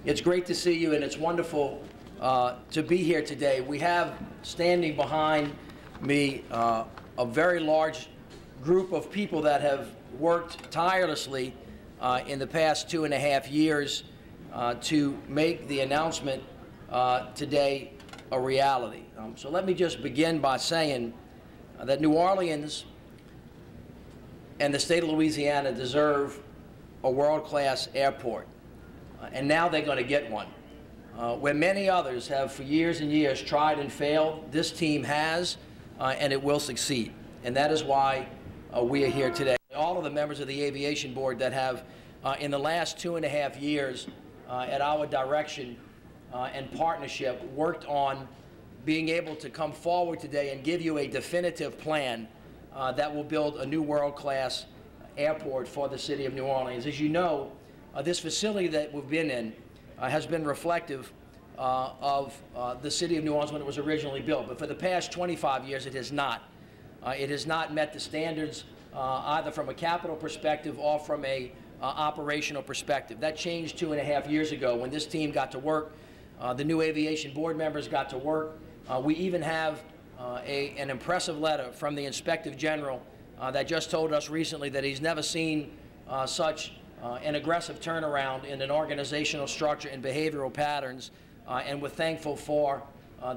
It's great to see you, and it's wonderful to be here today. We have standing behind me a very large group of people that have worked tirelessly in the past 2.5 years to make the announcement today a reality. So let me just begin by saying that New Orleans and the state of Louisiana deserve a world-class airport. And now they're going to get one. Where many others have for years and years tried and failed, this team has, and it will succeed. And that is why we are here today. All of the members of the Aviation Board that have, in the last 2.5 years, at our direction and partnership, worked on being able to come forward today and give you a definitive plan that will build a new world-class airport for the city of New Orleans. As you know, this facility that we've been in has been reflective of the city of New Orleans when it was originally built. But for the past 25 years, it has not. It has not met the standards either from a capital perspective or from a operational perspective. That changed 2.5 years ago when this team got to work. The new aviation board members got to work. We even have an impressive letter from the Inspector General that just told us recently that he's never seen such an aggressive turnaround in an organizational structure and behavioral patterns, and we're thankful for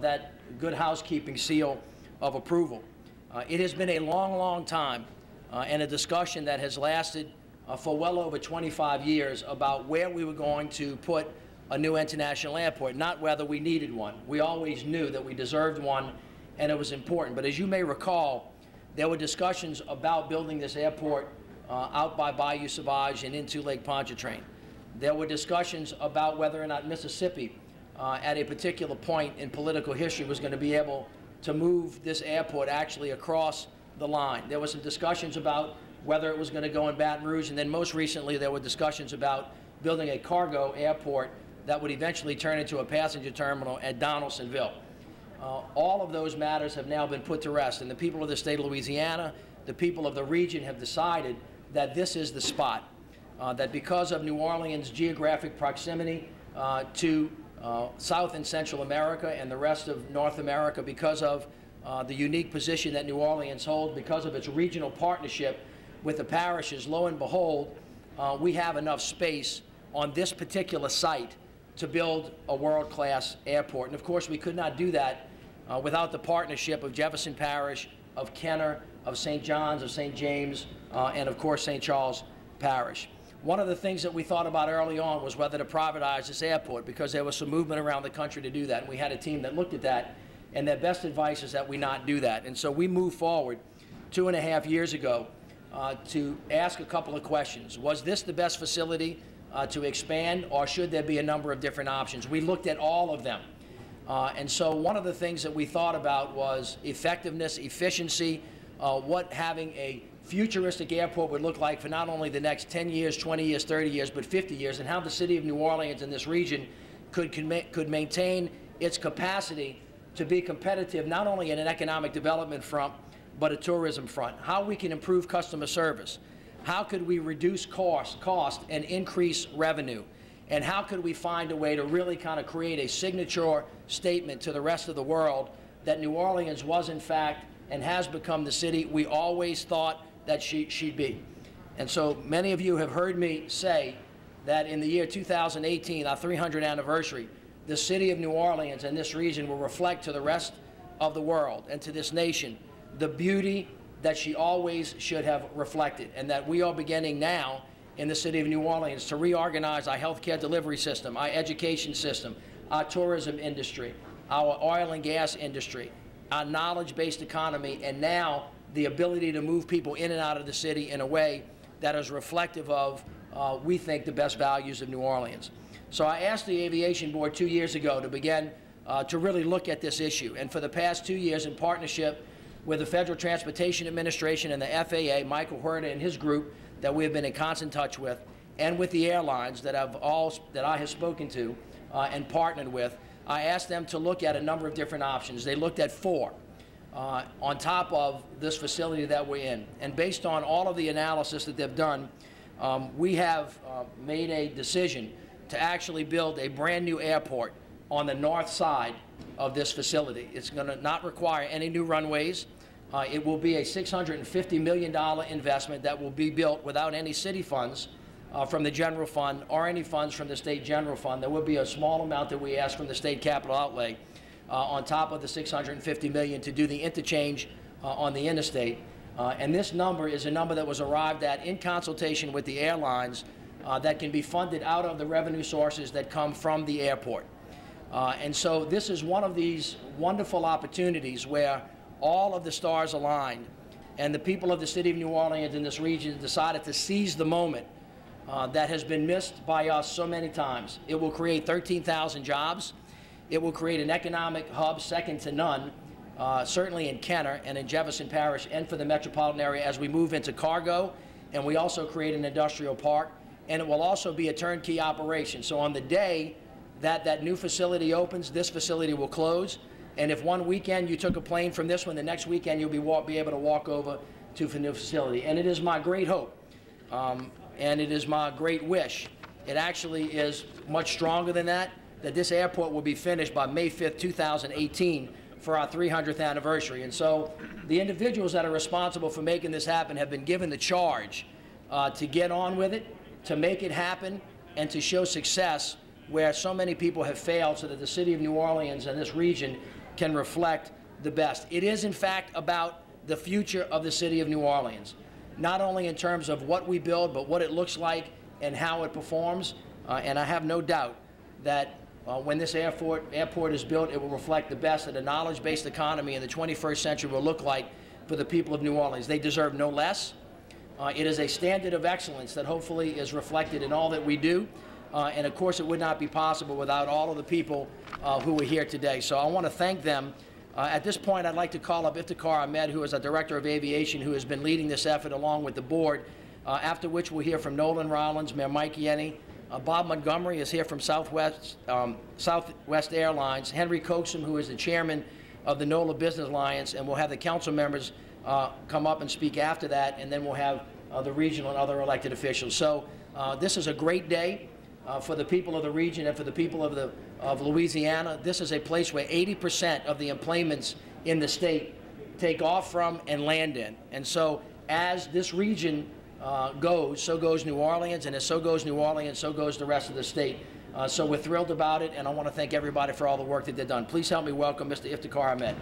that good housekeeping seal of approval. It has been a long, long time and a discussion that has lasted for well over 25 years about where we were going to put a new international airport, not whether we needed one. We always knew that we deserved one and it was important. But as you may recall, there were discussions about building this airport out by Bayou Sauvage and into Lake Pontchartrain. There were discussions about whether or not Mississippi, at a particular point in political history, was going to be able to move this airport actually across the line. There were some discussions about whether it was going to go in Baton Rouge, and then most recently there were discussions about building a cargo airport that would eventually turn into a passenger terminal at Donaldsonville. All of those matters have now been put to rest, and the people of the state of Louisiana, the people of the region have decided that this is the spot, that because of New Orleans' geographic proximity to South and Central America and the rest of North America, because of the unique position that New Orleans holds, because of its regional partnership with the parishes, lo and behold, we have enough space on this particular site to build a world-class airport. And of course, we could not do that without the partnership of Jefferson Parish, of Kenner, of St. John's, of St. James, and of course St. Charles Parish. One of the things that we thought about early on was whether to privatize this airport, because there was some movement around the country to do that, and we had a team that looked at that, and their best advice is that we not do that. And so we moved forward 2.5 years ago to ask a couple of questions. Was this the best facility to expand, or should there be a number of different options? We looked at all of them. And so one of the things that we thought about was effectiveness, efficiency, what having a futuristic airport would look like for not only the next 10 years, 20 years, 30 years, but 50 years, and how the city of New Orleans and this region could maintain its capacity to be competitive not only in an economic development front, but a tourism front. How we can improve customer service. How could we reduce cost and increase revenue? And how could we find a way to really kind of create a signature statement to the rest of the world that New Orleans was, in fact, and has become the city we always thought that she'd be. And so many of you have heard me say that in the year 2018, our 300th anniversary, the city of New Orleans and this region will reflect to the rest of the world and to this nation the beauty that she always should have reflected, and that we are beginning now in the city of New Orleans to reorganize our healthcare delivery system, our education system, our tourism industry, our oil and gas industry, our knowledge-based economy, and now the ability to move people in and out of the city in a way that is reflective of, we think, the best values of New Orleans. So I asked the Aviation Board 2 years ago to begin to really look at this issue, and for the past 2 years, in partnership with the Federal Transportation Administration and the FAA, Michael Huerta and his group that we have been in constant touch with, and with the airlines that I have spoken to and partnered with, I asked them to look at a number of different options. They looked at 4 on top of this facility that we're in. And based on all of the analysis that they've done, we have made a decision to actually build a brand new airport on the north side of this facility. It's going to not require any new runways. It will be a $650 million investment that will be built without any city funds from the general fund or any funds from the state general fund. There will be a small amount that we ask from the state capital outlay on top of the $650 million to do the interchange on the interstate. And this number is a number that was arrived at in consultation with the airlines that can be funded out of the revenue sources that come from the airport. And so this is one of these wonderful opportunities where all of the stars aligned, and the people of the city of New Orleans and this region decided to seize the moment that has been missed by us so many times. It will create 13,000 jobs. It will create an economic hub second to none, certainly in Kenner and in Jefferson Parish and for the metropolitan area as we move into cargo, and we also create an industrial park, and it will also be a turnkey operation. So on the day that that new facility opens, this facility will close. And if one weekend you took a plane from this one, the next weekend you'll be able to walk over to the new facility. And it is my great hope, and it is my great wish. It actually is much stronger than that this airport will be finished by May 5th, 2018 for our 300th anniversary. And so the individuals that are responsible for making this happen have been given the charge to get on with it, to make it happen, and to show success where so many people have failed so that the city of New Orleans and this region can reflect the best. It is, in fact, about the future of the city of New Orleans, not only in terms of what we build, but what it looks like and how it performs. And I have no doubt that when this airport is built, it will reflect the best that a knowledge-based economy in the 21st century will look like for the people of New Orleans. They deserve no less. It is a standard of excellence that hopefully is reflected in all that we do. And of course, it would not be possible without all of the people who are here today. So I want to thank them. At this point, I'd like to call up Iftikhar Ahmed, who is our Director of Aviation, who has been leading this effort along with the board, after which we'll hear from Nolan Rollins, Mayor Mike Yenny. Bob Montgomery is here from Southwest Airlines, Henry Coxum, who is the chairman of the NOLA Business Alliance, and we'll have the council members come up and speak after that, and then we'll have the regional and other elected officials. So this is a great day for the people of the region and for the people of Louisiana. This is a place where 80% of the employments in the state take off from and land in. And so as this region goes, so goes New Orleans, and as so goes New Orleans, so goes the rest of the state. So we're thrilled about it, and I want to thank everybody for all the work that they've done. Please help me welcome Mr. Iftikhar Ahmed.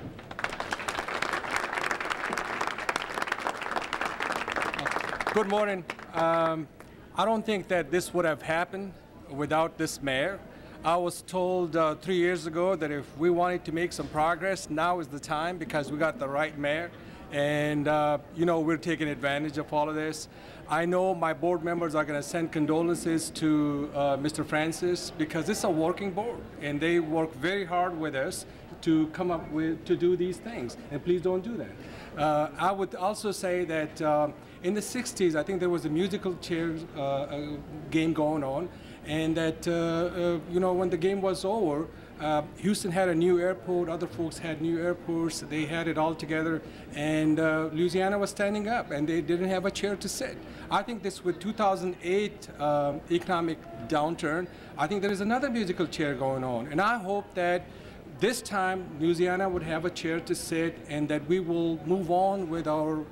Good morning. I don't think that this would have happened without this mayor. I was told 3 years ago that if we wanted to make some progress, now is the time because we got the right mayor. And, you know, we're taking advantage of all of this. I know my board members are going to send condolences to Mr. Francis because it's a working board, and they work very hard with us to come up with, to do these things. And please don't do that. I would also say that in the 60s, I think there was a musical chairs game going on, and that, you know, when the game was over, Houston had a new airport, other folks had new airports, they had it all together, and Louisiana was standing up, and they didn't have a chair to sit. I think this with 2008 economic downturn, I think there is another musical chair going on, and I hope that this time Louisiana would have a chair to sit, and that we will move on with our,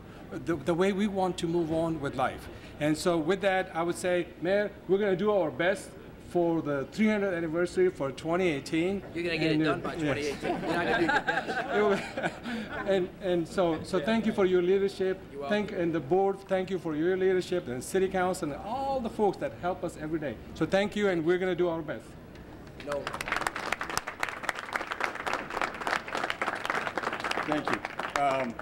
the way we want to move on with life. And so with that, I would say, Mayor, we're going to do our best for the 300th anniversary for 2018. You're going to get it done by 2018. Yes. You're not going to do your best. and so thank you for your leadership. And the board, thank you for your leadership, and city council, and all the folks that help us every day. So thank you, and we're going to do our best. No. Thank you.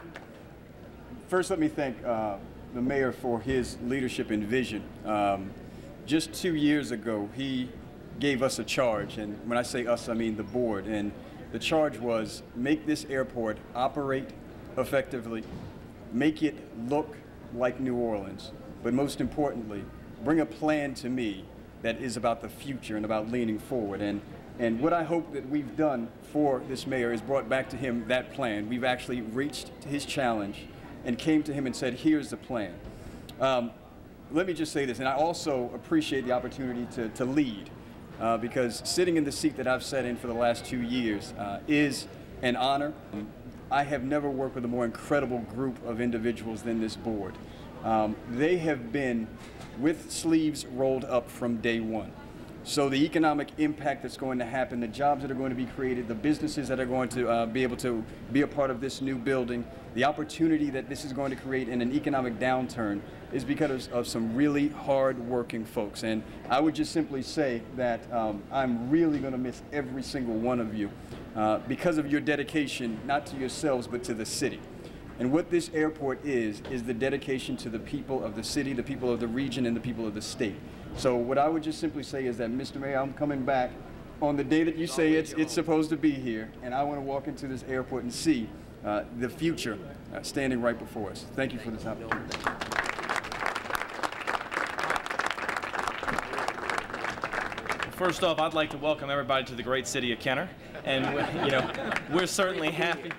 First, let me thank the mayor for his leadership and vision. Just 2 years ago, he gave us a charge, and when I say us, I mean the board, and the charge was make this airport operate effectively, make it look like New Orleans, but most importantly, bring a plan to me that is about the future and about leaning forward. And what I hope that we've done for this mayor is brought back to him that plan. We've actually reached his challenge and came to him and said, here's the plan. Let me just say this, and I also appreciate the opportunity to lead. because sitting in the seat that I've sat in for the last 2 years is an honor. I have never worked with a more incredible group of individuals than this board. They have been with sleeves rolled up from day one. So the economic impact that's going to happen, the jobs that are going to be created, the businesses that are going to be able to be a part of this new building, the opportunity that this is going to create in an economic downturn is because of some really hard-working folks. And I would just simply say that I'm really going to miss every single one of you because of your dedication, not to yourselves, but to the city. And what this airport is the dedication to the people of the city, the people of the region, and the people of the state. So what I would just simply say is that, Mr. Mayor, I'm coming back on the day that you say it's supposed to be here, and I want to walk into this airport and see the future standing right before us. Thank you for this opportunity. First off, I'd like to welcome everybody to the great city of Kenner, and we're certainly happy.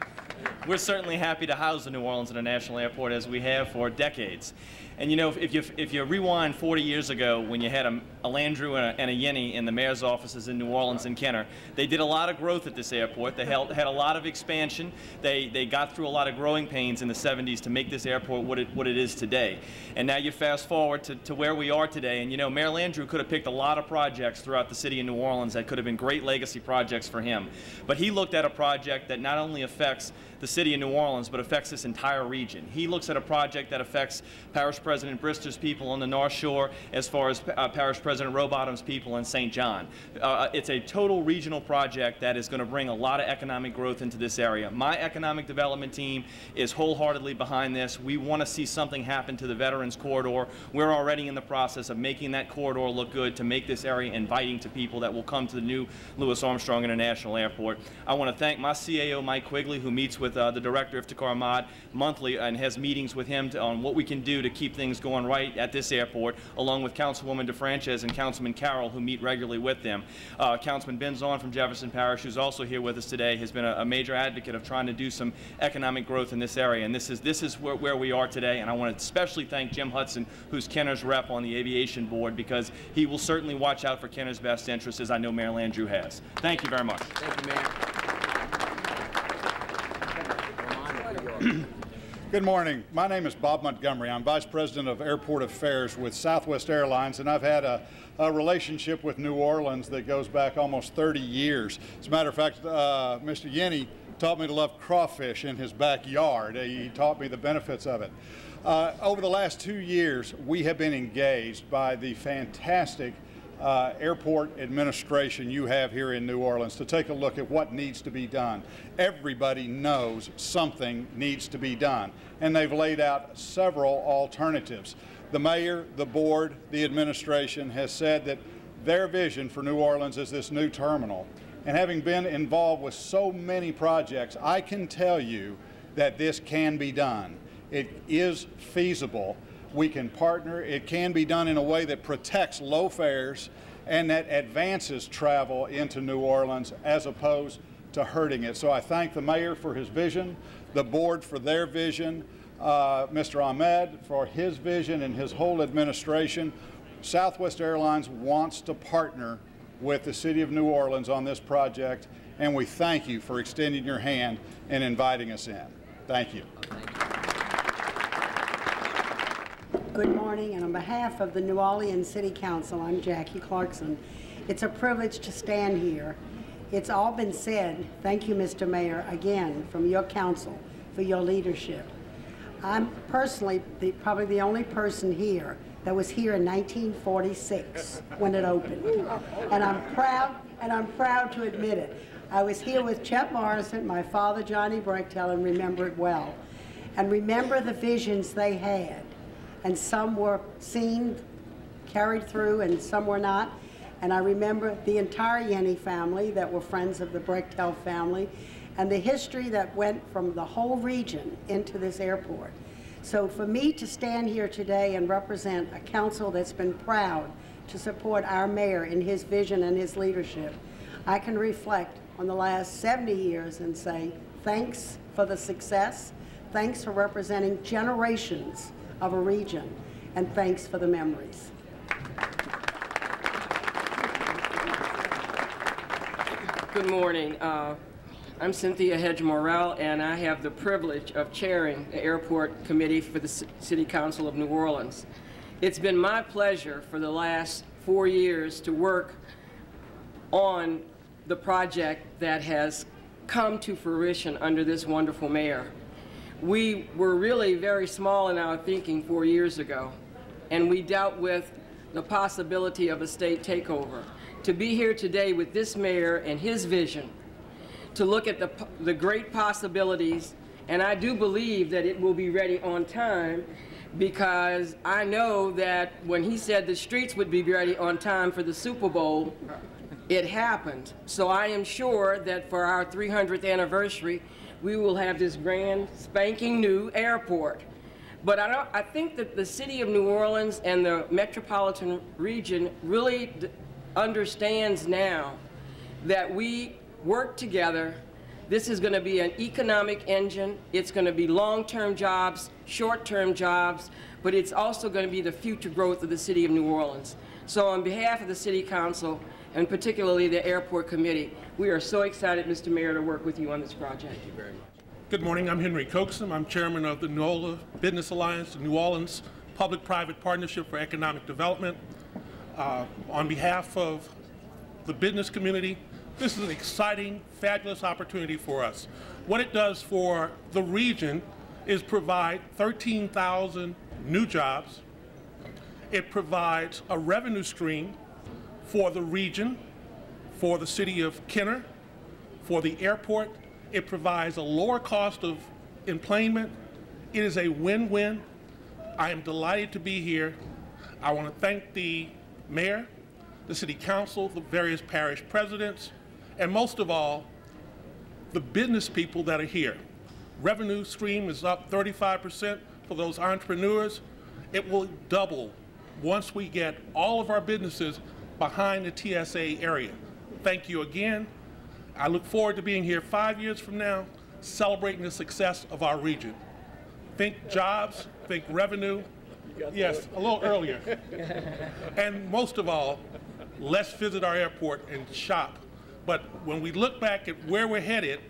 We're certainly happy to house the New Orleans International Airport as we have for decades. And if you rewind 40 years ago when you had a Landrieu and a Yenny in the mayor's offices in New Orleans and Kenner, they did a lot of growth at this airport. They had a lot of expansion. They got through a lot of growing pains in the 70s to make this airport what it is today. And now you fast forward to where we are today, and Mayor Landrieu could have picked a lot of projects throughout the city of New Orleans that could have been great legacy projects for him. But he looked at a project that not only affects the city of New Orleans, but affects this entire region. He looks at a project that affects Parish President Brister's people on the North Shore, as far as Parish President Rowbottom's people in St. John. It's a total regional project that is going to bring a lot of economic growth into this area. My economic development team is wholeheartedly behind this. We want to see something happen to the Veterans Corridor. We're already in the process of making that corridor look good to make this area inviting to people that will come to the new Louis Armstrong International Airport. I want to thank my CAO, Mike Quigley, who meets with the director, Iftikhar Ahmad, monthly and has meetings with him on what we can do to keep things going right at this airport, along with Councilwoman DeFrances and Councilman Carroll, who meet regularly with them. Councilman Benzon from Jefferson Parish, who's also here with us today, has been a major advocate of trying to do some economic growth in this area, and this is where we are today. And I want to especially thank Jim Hudson, who's Kenner's rep on the aviation board, because he will certainly watch out for Kenner's best interests, as I know Mayor Landrieu has. Thank you very much. Thank you, Mayor. Good morning. My name is Bob Montgomery. I'm Vice President of Airport Affairs with Southwest Airlines, and I've had a relationship with New Orleans that goes back almost 30 years. As a matter of fact, Mr. Yenny taught me to love crawfish in his backyard. He taught me the benefits of it. Over the last 2 years, we have been engaged by the fantastic airport administration you have here in New Orleans to take a look at what needs to be done. Everybody knows something needs to be done, and they've laid out several alternatives. The mayor, the board, the administration has said that their vision for New Orleans is this new terminal. And having been involved with so many projects, I can tell you that this can be done. It is feasible. We can partner. It can be done in a way that protects low fares and that advances travel into New Orleans as opposed to hurting it. So I thank the mayor for his vision, the board for their vision, Mr. Ahmed for his vision, and his whole administration. Southwest Airlines wants to partner with the city of New Orleans on this project, and we thank you for extending your hand and inviting us in. Thank you. Good morning, and on behalf of the New Orleans City Council, I'm Jackie Clarkson. It's a privilege to stand here. It's all been said. Thank you, Mr. Mayor, again, from your council for your leadership. I'm personally probably the only person here that was here in 1946 when it opened, and I'm proud to admit it. I was here with Chet Morrison, my father, Johnny Brechtel, and remember it well, and remember the visions they had. And some were seen, carried through, and some were not. And I remember the entire Yenny family that were friends of the Brechtel family, and the history that went from the whole region into this airport. So for me to stand here today and represent a council that's been proud to support our mayor in his vision and his leadership, I can reflect on the last 70 years and say, thanks for the success, thanks for representing generations of a region, and thanks for the memories. Good morning. I'm Cynthia Hedge-Morrell, and I have the privilege of chairing the Airport Committee for the City Council of New Orleans. It's been my pleasure for the last 4 years to work on the project that has come to fruition under this wonderful mayor. We were really very small in our thinking 4 years ago, and we dealt with the possibility of a state takeover. To be here today with this mayor and his vision, to look at the great possibilities, and I do believe that it will be ready on time, because I know that when he said the streets would be ready on time for the Super Bowl, it happened. So I am sure that for our 300th anniversary, we will have this grand spanking new airport. But I think that the city of New Orleans and the metropolitan region really understands now that we work together. This is going to be an economic engine. It's going to be long-term jobs, short-term jobs, but it's also going to be the future growth of the city of New Orleans. So on behalf of the City Council, and particularly the Airport Committee, we are so excited, Mr. Mayor, to work with you on this project. Thank you very much. Good morning. I'm Henry Coaxum. I'm chairman of the NOLA Business Alliance, the New Orleans Public-Private Partnership for Economic Development. On behalf of the business community, this is an exciting, fabulous opportunity for us. What it does for the region is provide 13,000 new jobs. It provides a revenue stream for the region, for the city of Kenner, for the airport. It provides a lower cost of employment. It is a win-win. I am delighted to be here. I want to thank the mayor, the city council, the various parish presidents, and most of all, the business people that are here. Revenue stream is up 35% for those entrepreneurs. It will double once we get all of our businesses behind the TSA area. Thank you again. I look forward to being here 5 years from now, celebrating the success of our region. Think jobs, think revenue. Yes, a little earlier. And most of all, let's visit our airport and shop. But when we look back at where we're headed,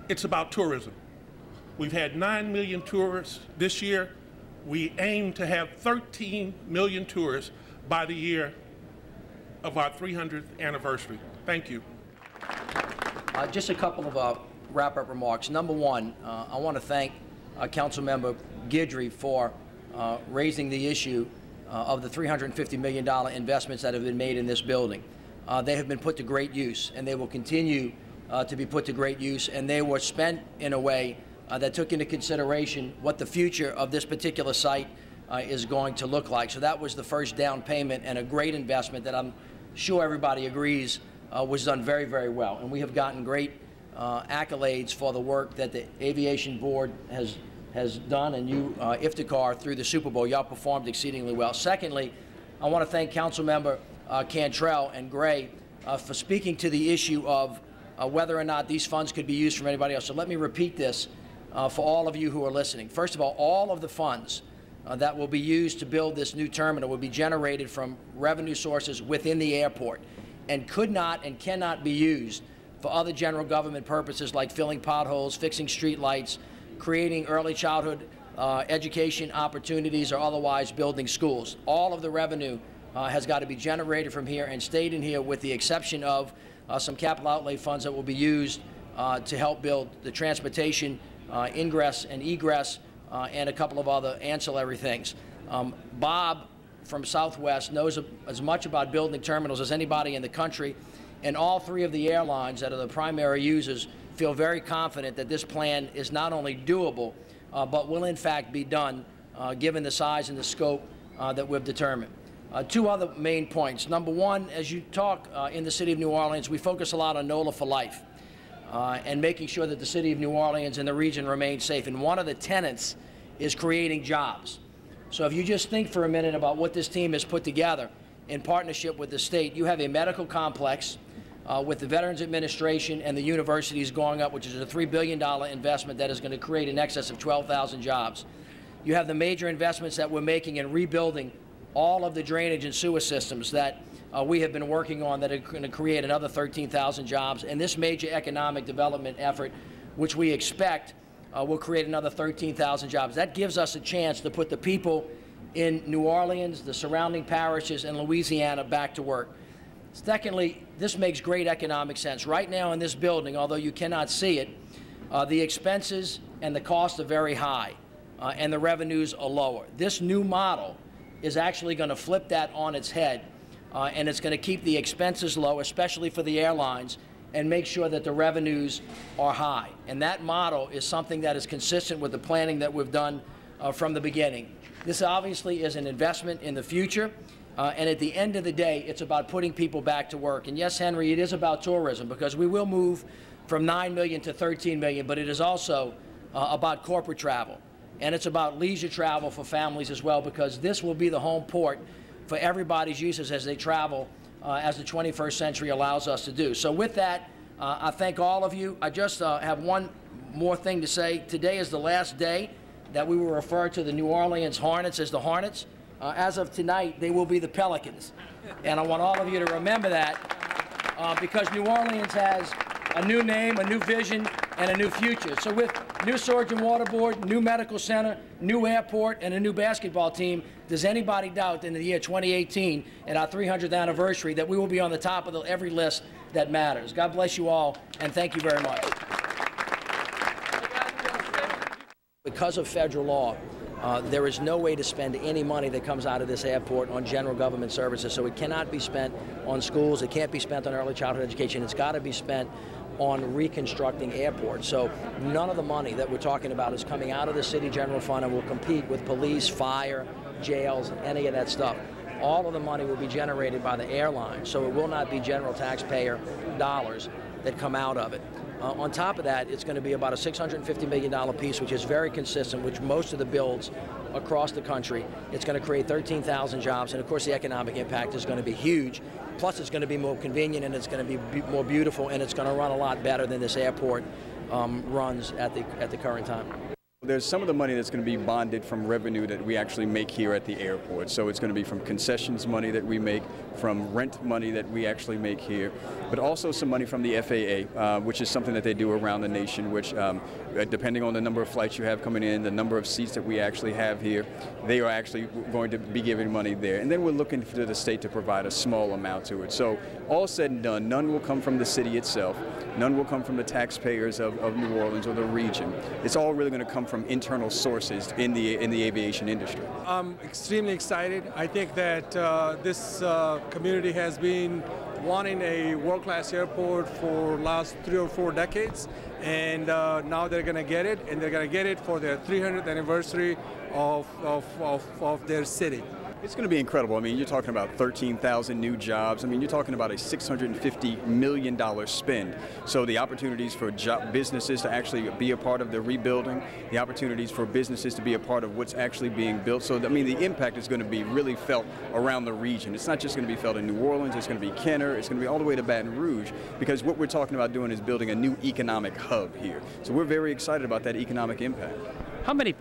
it's about tourism. We've had 9 million tourists this year. We aim to have 13 million tourists by the year of our 300th anniversary. Thank you. Just a couple of wrap-up remarks. Number one, I want to thank Councilmember Guidry for raising the issue of the $350 million investments that have been made in this building. They have been put to great use, and they will continue to be put to great use, and they were spent in a way that took into consideration what the future of this particular site is going to look like. So that was the first down payment, and a great investment that I'm sure everybody agrees was done very, very well. And we have gotten great accolades for the work that the Aviation Board has done, and you, Iftikhar, through the Super Bowl. Y'all performed exceedingly well. Secondly, I want to thank Councilmember Cantrell and Gray for speaking to the issue of whether or not these funds could be used from anybody else. So let me repeat this for all of you who are listening. First of all of the funds that will be used to build this new terminal will be generated from revenue sources within the airport, and could not and cannot be used for other general government purposes like filling potholes, fixing street lights, creating early childhood education opportunities, or otherwise building schools. All of the revenue has got to be generated from here and stayed in here, with the exception of some capital outlay funds that will be used to help build the transportation, ingress and egress, and a couple of other ancillary things. Bob from Southwest knows as much about building terminals as anybody in the country, and all three of the airlines that are the primary users feel very confident that this plan is not only doable, but will in fact be done given the size and the scope that we've determined. Two other main points. Number one, as you talk in the city of New Orleans, we focus a lot on NOLA for life and making sure that the city of New Orleans and the region remain safe. And one of the tenets is creating jobs. So if you just think for a minute about what this team has put together in partnership with the state, you have a medical complex with the Veterans Administration and the universities going up, which is a $3 billion investment that is going to create in excess of 12,000 jobs. You have the major investments that we're making in rebuilding all of the drainage and sewer systems that we have been working on that are going to create another 13,000 jobs. And this major economic development effort, which we expect will create another 13,000 jobs. That gives us a chance to put the people in New Orleans, the surrounding parishes, and Louisiana back to work. Secondly, this makes great economic sense. Right now in this building, although you cannot see it, the expenses and the costs are very high, and the revenues are lower. This new model is actually going to flip that on its head, and it's going to keep the expenses low, especially for the airlines, and make sure that the revenues are high. And that model is something that is consistent with the planning that we've done from the beginning. This obviously is an investment in the future, and at the end of the day, it's about putting people back to work. And yes, Henry, it is about tourism, because we will move from 9 million to 13 million, but it is also about corporate travel. And it's about leisure travel for families as well, because this will be the home port for everybody's uses as they travel, as the 21st century allows us to do. So with that, I thank all of you. I just have one more thing to say. Today is the last day that we will refer to the New Orleans Hornets as the Hornets. As of tonight, they will be the Pelicans. And I want all of you to remember that, because New Orleans has a new name, a new vision, and a new future. So with new Sewage and Water Board, new medical center, new airport, and a new basketball team, does anybody doubt in the year 2018, at our 300th anniversary, that we will be on the top of every list that matters? God bless you all, and thank you very much. Because of federal law, there is no way to spend any money that comes out of this airport on general government services. So it cannot be spent on schools. It can't be spent on early childhood education. It's got to be spent on reconstructing airports. So none of the money that we're talking about is coming out of the city general fund and will compete with police, fire, jails, any of that stuff. All of the money will be generated by the airline, so it will not be general taxpayer dollars that come out of it. On top of that, it's going to be about a $650 million piece, which is very consistent with most of the builds across the country. It's going to create 13,000 jobs, and of course the economic impact is going to be huge. Plus it's going to be more convenient, and it's going to be more beautiful, and it's going to run a lot better than this airport runs at the current time. There's some of the money that's going to be bonded from revenue that we actually make here at the airport. So it's going to be from concessions money that we make, from rent money that we actually make here, but also some money from the FAA, which is something that they do around the nation, which depending on the number of flights you have coming in, the number of seats that we actually have here, they are actually going to be giving money there. And then we're looking for the state to provide a small amount to it. So all said and done, none will come from the city itself. None will come from the taxpayers of New Orleans or the region. It's all really going to come from internal sources in the aviation industry. I'm extremely excited. I think that this community has been wanting a world-class airport for the last 3 or 4 decades, and now they're going to get it, and they're going to get it for their 300th anniversary of their city. It's going to be incredible. I mean, you're talking about 13,000 new jobs. I mean, you're talking about a $650 million spend. So the opportunities for businesses to actually be a part of the rebuilding, the opportunities for businesses to be a part of what's actually being built. So, I mean, the impact is going to be really felt around the region. It's not just going to be felt in New Orleans. It's going to be Kenner. It's going to be all the way to Baton Rouge, because what we're talking about doing is building a new economic hub here. So we're very excited about that economic impact. How many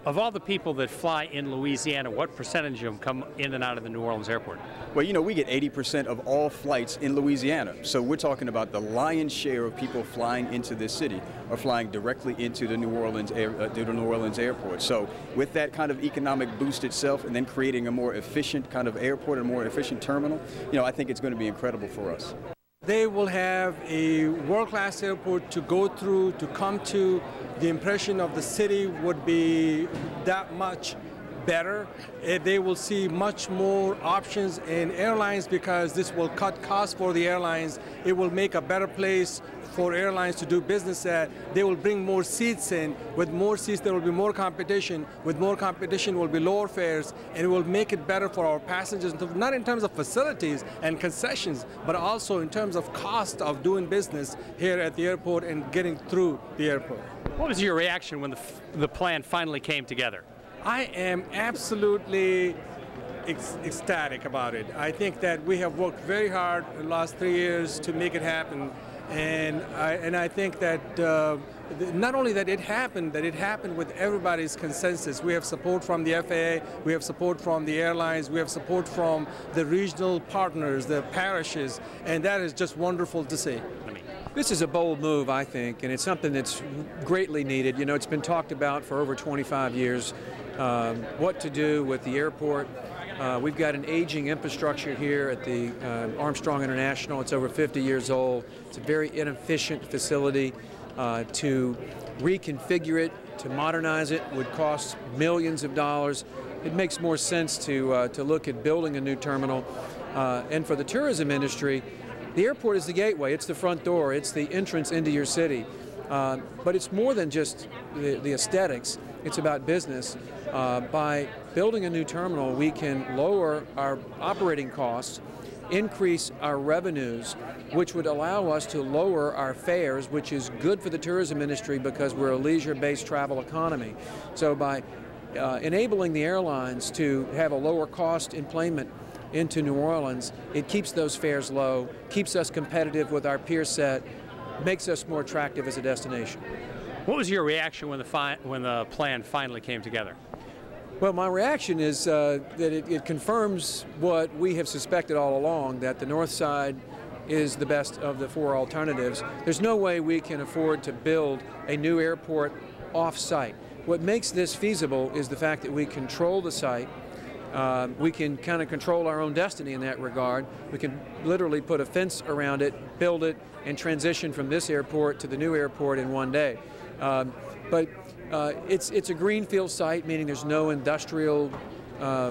of all the people that fly in Louisiana, what percentage of them come in and out of the New Orleans airport? Well, you know, we get 80% of all flights in Louisiana. So we're talking about the lion's share of people flying into this city are flying directly into the New Orleans airport. So with that kind of economic boost itself, and then creating a more efficient kind of airport, a more efficient terminal, you know, I think it's going to be incredible for us. They will have a world-class airport to go through, to come to. The impression of the city would be that much better. They will see much more options in airlines, because this will cut costs for the airlines. It will make a better place for airlines to do business at. They will bring more seats in. With more seats, there will be more competition. With more competition will be lower fares, and it will make it better for our passengers, not in terms of facilities and concessions, but also in terms of cost of doing business here at the airport and getting through the airport. What was your reaction when the plan finally came together? I am absolutely ecstatic about it. I think that we have worked very hard in the last 3 years to make it happen. And I think that not only that it happened with everybody's consensus. We have support from the FAA, we have support from the airlines, we have support from the regional partners, the parishes, and that is just wonderful to see. This is a bold move, I think, and it's something that's greatly needed. You know, it's been talked about for over 25 years, what to do with the airport. We've got an aging infrastructure here at the Armstrong International. It's over 50 years old. It's a very inefficient facility. To reconfigure it, to modernize it, would cost millions of dollars. It makes more sense to look at building a new terminal. And for the tourism industry, the airport is the gateway. It's the front door. It's the entrance into your city. But it's more than just the aesthetics. It's about business. By building a new terminal, we can lower our operating costs, increase our revenues, which would allow us to lower our fares, which is good for the tourism industry because we're a leisure-based travel economy. So by enabling the airlines to have a lower cost enplanement into New Orleans, it keeps those fares low, keeps us competitive with our peer set, makes us more attractive as a destination. What was your reaction when the plan finally came together? Well, my reaction is that it confirms what we have suspected all along, that the north side is the best of the four alternatives. There's no way we can afford to build a new airport off-site. What makes this feasible is the fact that we control the site. We can kind of control our own destiny in that regard. We can literally put a fence around it, build it, and transition from this airport to the new airport in one day. It's a greenfield site, meaning there's no industrial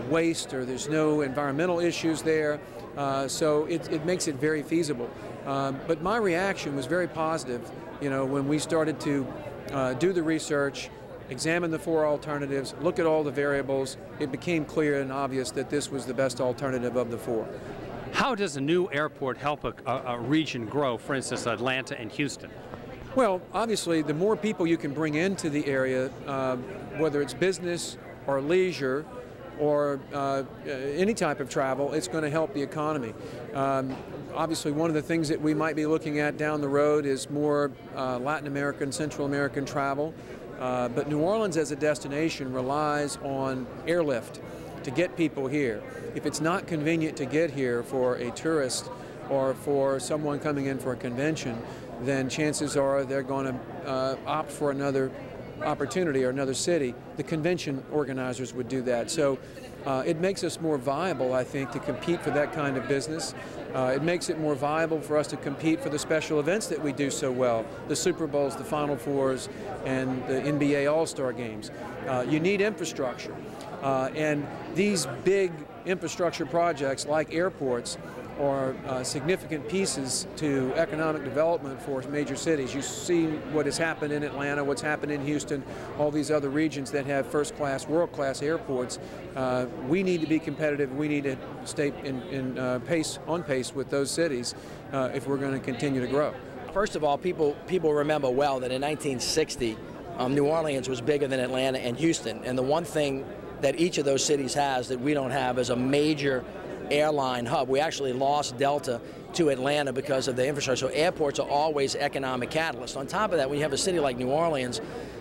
waste or there's no environmental issues there, so it makes it very feasible. But my reaction was very positive, you know, when we started to do the research, examine the four alternatives, look at all the variables. It became clear and obvious that this was the best alternative of the four. How does a new airport help a region grow, for instance, Atlanta and Houston? Well, obviously, the more people you can bring into the area, whether it's business or leisure or any type of travel, it's going to help the economy. Obviously, one of the things that we might be looking at down the road is more Latin American, Central American travel. But New Orleans as a destination relies on airlift to get people here. If it's not convenient to get here for a tourist or for someone coming in for a convention, then chances are they're going to opt for another opportunity or another city. The convention organizers would do that. So it makes us more viable, I think, to compete for that kind of business. It makes it more viable for us to compete for the special events that we do so well, the Super Bowls, the Final Fours, and the NBA All-Star Games. You need infrastructure. And these big infrastructure projects like airports are significant pieces to economic development for major cities. You see what has happened in Atlanta, what's happened in Houston, all these other regions that have first-class, world-class airports. We need to be competitive. We need to stay on pace with those cities if we're going to continue to grow. First of all, people remember well that in 1960, New Orleans was bigger than Atlanta and Houston. And the one thing that each of those cities has that we don't have is a major airline hub. We actually lost Delta to Atlanta because of the infrastructure. So airports are always economic catalysts. On top of that, when you have a city like New Orleans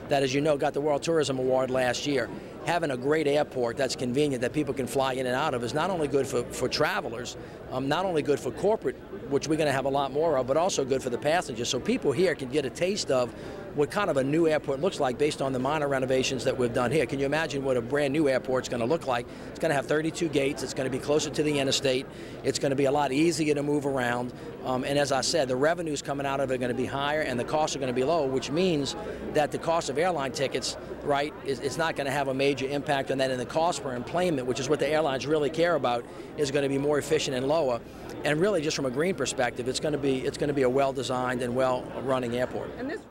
that, as you know, got the World Tourism Award last year, having a great airport that's convenient, that people can fly in and out of, is not only good for travelers, not only good for corporate, which we're going to have a lot more of, but also good for the passengers. So people here can get a taste of what kind of a new airport looks like based on the minor renovations that we've done here. Can you imagine what a brand new airport's going to look like? It's going to have 32 gates. It's going to be closer to the interstate. It's going to be a lot easier to move around. And as I said, the revenues coming out of it are going to be higher and the costs are going to be low, which means that the cost of airline tickets, right, it's not going to have a major impact on that. And the cost per enplanement, which is what the airlines really care about, is going to be more efficient and lower. And really, just from a green perspective, it's going to be a well-designed and well-running airport. And this